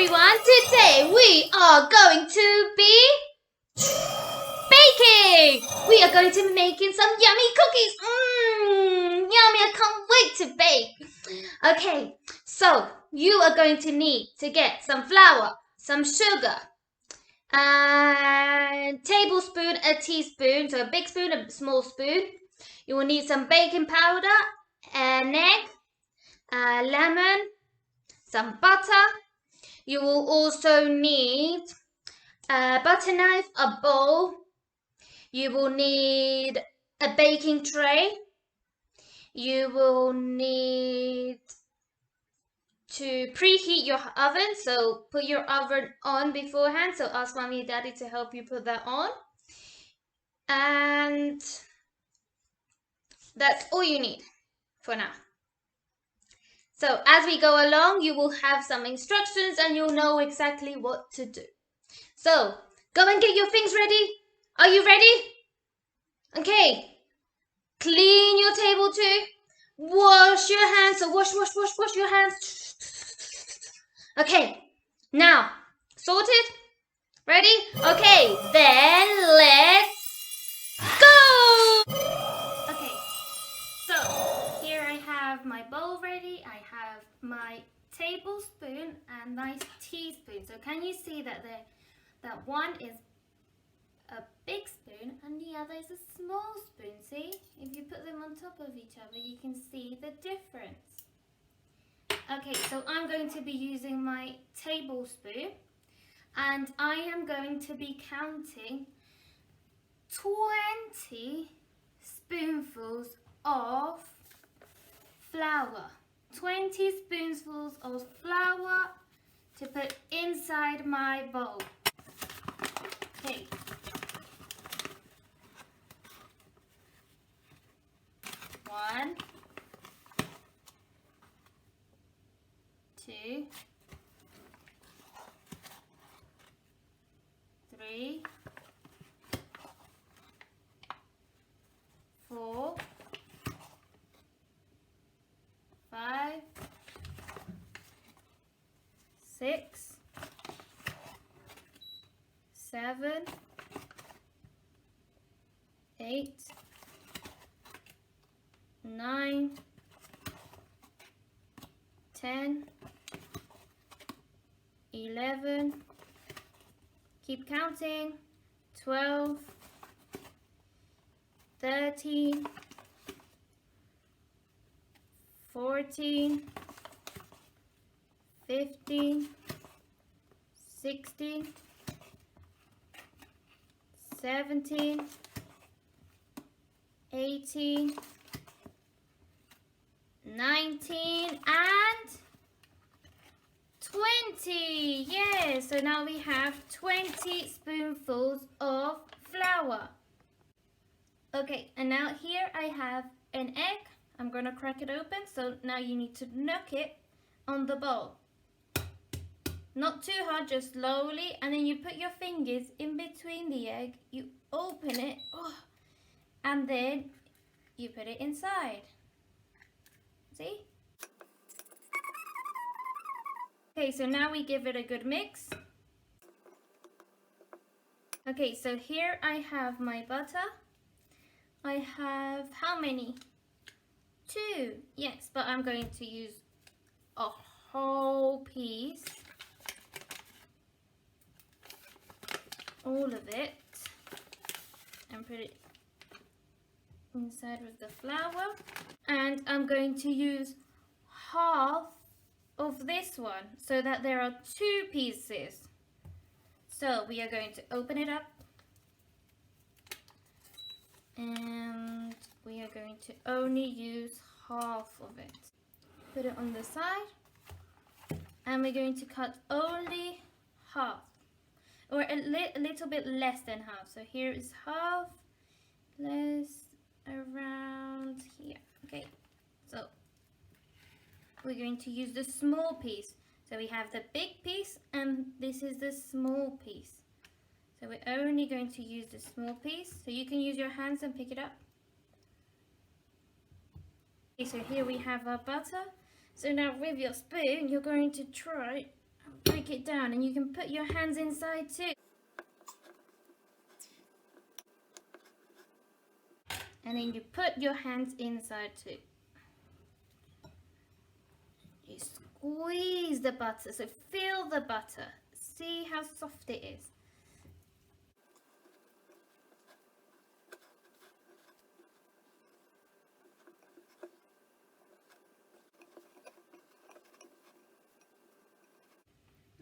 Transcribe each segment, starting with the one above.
everyone, today we are going to be baking! We are going to be making some yummy cookies! Yummy, I can't wait to bake! Okay, so you are going to need to get some flour, some sugar, and tablespoon, a teaspoon, so a big spoon, a small spoon. You will need some baking powder, an egg, a lemon, some butter. You will also need a butter knife, a bowl. You will need a baking tray. You will need to preheat your oven, so put your oven on beforehand. So ask mommy and daddy to help you put that on. And that's all you need for now. So as we go along, you will have some instructions and you'll know exactly what to do. So go and get your things ready. Are you ready? Okay. Clean your table too. Wash your hands. So wash your hands. Okay. Now, sorted? Ready? Okay, then let's go! Okay, so here I have my bowl ready. I have my tablespoon and my teaspoon. So can you see that that one is a big spoon and the other is a small spoon? See, if you put them on top of each other, you can see the difference. Okay, so I'm going to be using my tablespoon and I am going to be counting 20 spoonfuls of flour. 20 spoonfuls of flour to put inside my bowl. Okay. One, two, three, 4, 5, 6, 7, 8, 9, 10, 11, keep counting, 12, 13, 14, 15, 16, 17, 18, 19, and 20. Yes, so now we have 20 spoonfuls of flour. Okay, and now here I have an egg. I'm going to crack it open. So now you need to knock it on the bowl. Not too hard, just slowly. And then you put your fingers in between the egg. You open it. And then you put it inside. See? Okay, so now we give it a good mix. Okay, so here I have my butter. I have how many? 2. Yes, but I'm going to use a whole piece. All of it. And put it inside with the flour. And I'm going to use half of this one so that there are 2 pieces. So we are going to open it up. And we are going to only use half of it. Put it on the side. And we're going to cut only half. Or a little bit less than half. So here is half. Less around here. Okay. So we're going to use the small piece. So we have the big piece and this is the small piece. So we're only going to use the small piece. So you can use your hands and pick it up. Okay, so here we have our butter. So now with your spoon, you're going to try and break it down, and you can put your hands inside too. And then you put your hands inside too. You squeeze the butter, so feel the butter. See how soft it is.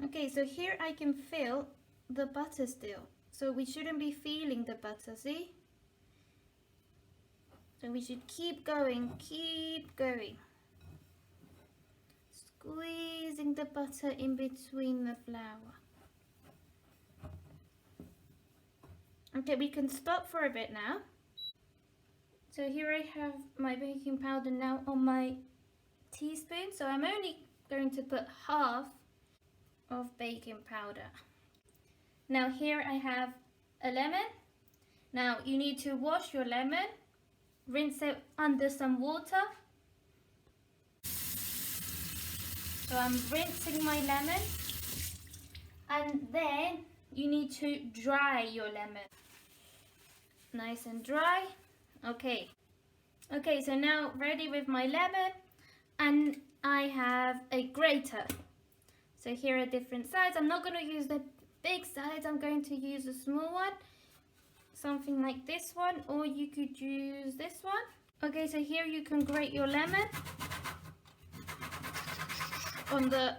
Okay, so here I can feel the butter still. So we shouldn't be feeling the butter, see? So we should keep going, keep going. Squeezing the butter in between the flour. Okay, we can stop for a bit now. So here I have my baking powder now on my teaspoon. So I'm only going to put half of baking powder. Now here I have a lemon. Now you need to wash your lemon, rinse it under some water. So I'm rinsing my lemon, and then you need to dry your lemon. Nice and dry. Okay, so now ready with my lemon, and I have a grater. So here are different sides. I'm not going to use the big size, I'm going to use a small one. Something like this one, or you could use this one. Okay, so here you can grate your lemon on the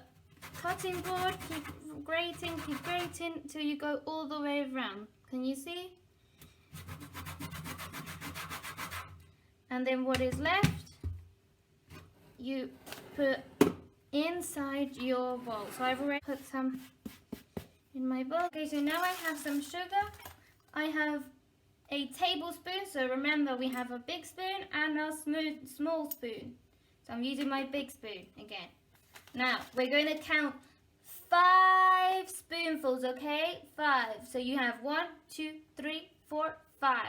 cutting board. Keep grating till you go all the way around. Can you see? And then what is left, you put inside your bowl. So I've already put some in my bowl. Okay, so now I have some sugar. I have a tablespoon, so remember we have a big spoon and a small spoon. So I'm using my big spoon again. Now we're going to count 5 spoonfuls, okay? 5. So you have 1, 2, 3, 4, 5.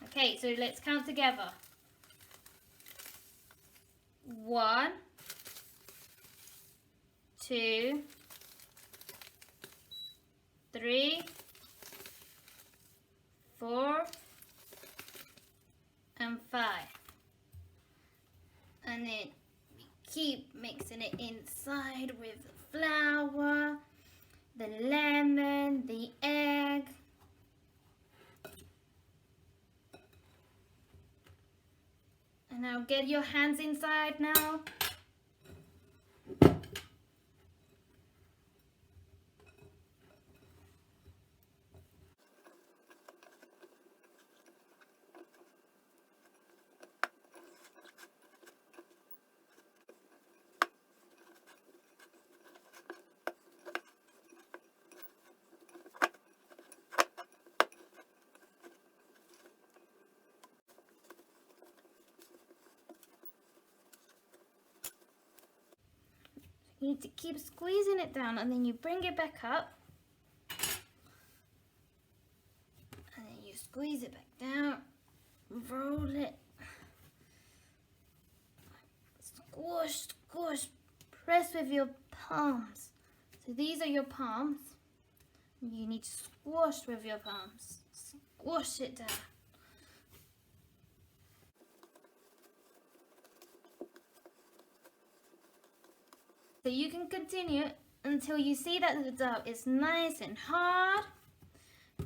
Okay, so let's count together. 1, 2, 3, 4, and 5. And then we keep mixing it inside with the flour, the lemon, the egg. And now get your hands inside now. You need to keep squeezing it down, and then you bring it back up. And then you squeeze it back down, roll it. Squish, squish, press with your palms. So these are your palms. You need to squash with your palms. Squash it down. So you can continue until you see that the dough is nice and hard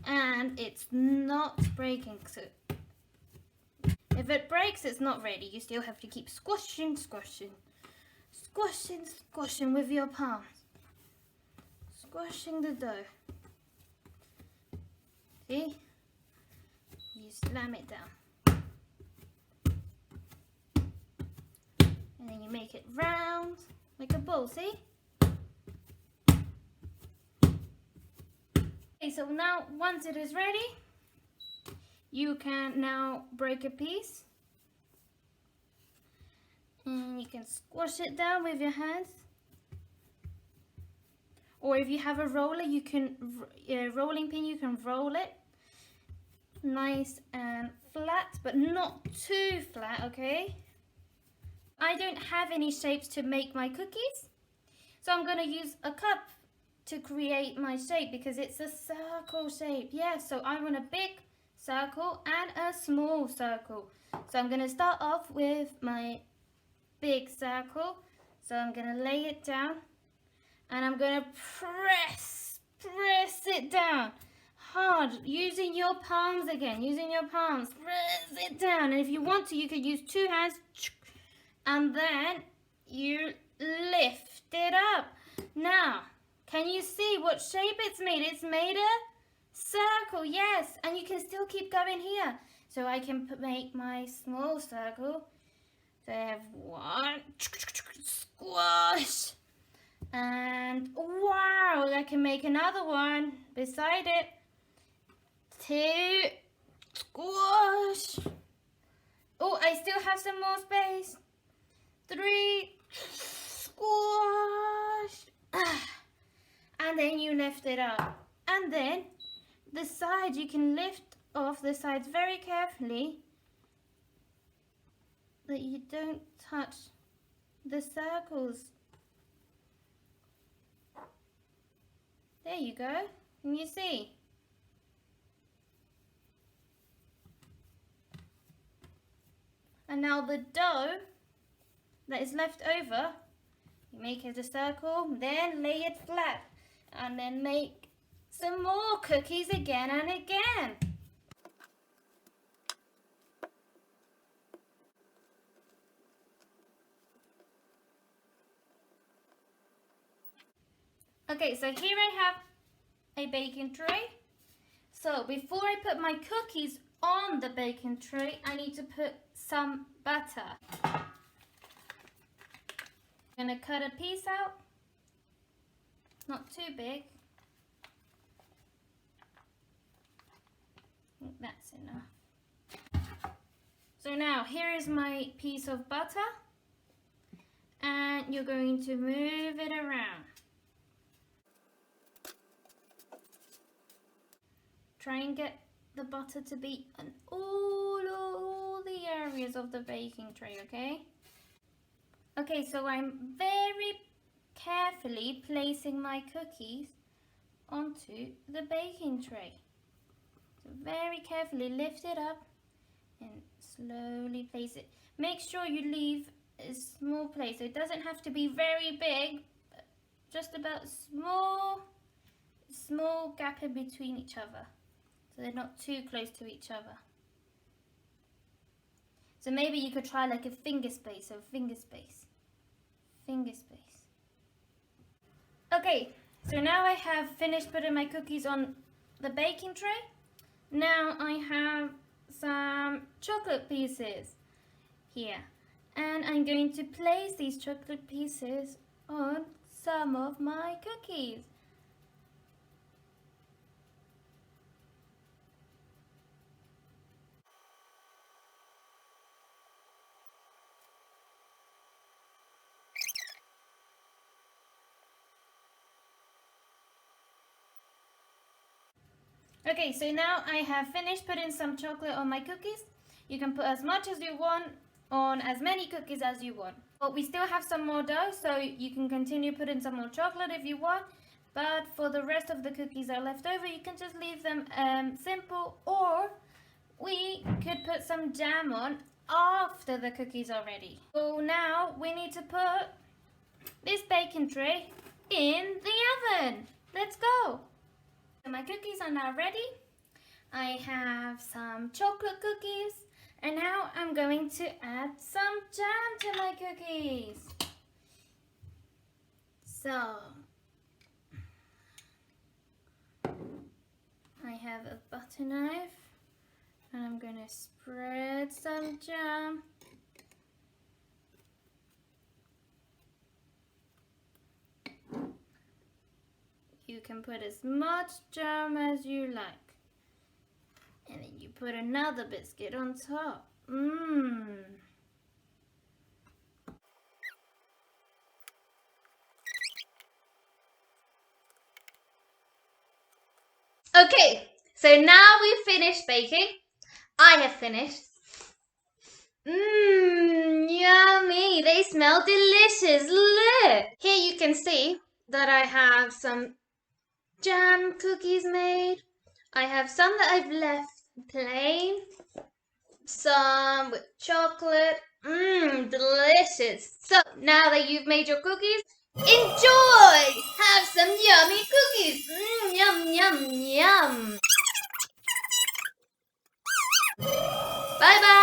and it's not breaking. So if it breaks, it's not ready. You still have to keep squashing, squashing, squashing, squashing with your palms. Squashing the dough. See? You slam it down. And then you make it round. Like a ball, see? Okay, so now once it is ready, you can now break a piece. And you can squash it down with your hands. Or if you have a roller, you can, rolling pin, you can roll it. Nice and flat, but not too flat, okay? I don't have any shapes to make my cookies, So I'm going to use a cup to create my shape because it's a circle shape. Yeah, so I want a big circle and a small circle. So I'm going to start off with my big circle. So I'm going to lay it down and I'm going to press it down hard, using your palms again, press it down. And if you want to, you could use two hands and then you lift it up. Now, can you see what shape it's made? It's made a circle, yes, and you can still keep going here. So I can make my small circle. So I have one, squash, and wow, I can make another one beside it. Two, squash. Oh, I still have some more space. Three, squash. And then you lift it up. And then the side, you can lift off the sides very carefully that you don't touch the circles. There you go. Can you see? And now the dough that is left over, you make it a circle, then lay it flat, and then make some more cookies again and again. Okay, so here I have a baking tray. So before I put my cookies on the baking tray, I need to put some butter. I'm gonna cut a piece out, not too big. I think that's enough. So now here is my piece of butter, and you're going to move it around. Try and get the butter to be on all the areas of the baking tray, okay? Okay, so I'm very carefully placing my cookies onto the baking tray. So very carefully lift it up and slowly place it. Make sure you leave a small place. So it doesn't have to be very big, but just about small gap in between each other. So they're not too close to each other. So maybe you could try like a finger space, so finger space. Okay, so now I have finished putting my cookies on the baking tray. Now I have some chocolate pieces here. And I'm going to place these chocolate pieces on some of my cookies. Okay, so now I have finished putting some chocolate on my cookies. You can put as much as you want on as many cookies as you want. But we still have some more dough, so you can continue putting some more chocolate if you want. But for the rest of the cookies that are left over, you can just leave them simple, or we could put some jam on after the cookies are ready. So now we need to put this baking tray in the oven. Let's go. So my cookies are now ready. I have some chocolate cookies, and now I'm going to add some jam to my cookies. So I have a butter knife, and I'm going to spread some jam. You can put as much jam as you like. And then you put another biscuit on top. Okay, so now we've finished baking. I have finished. Mmm, yummy. They smell delicious. Look. Here you can see that I have some jam cookies made. I have some that I've left plain. Some with chocolate. Mmm, delicious. So now that you've made your cookies, enjoy! Have some yummy cookies. Mmm, yum, yum, yum. Bye bye.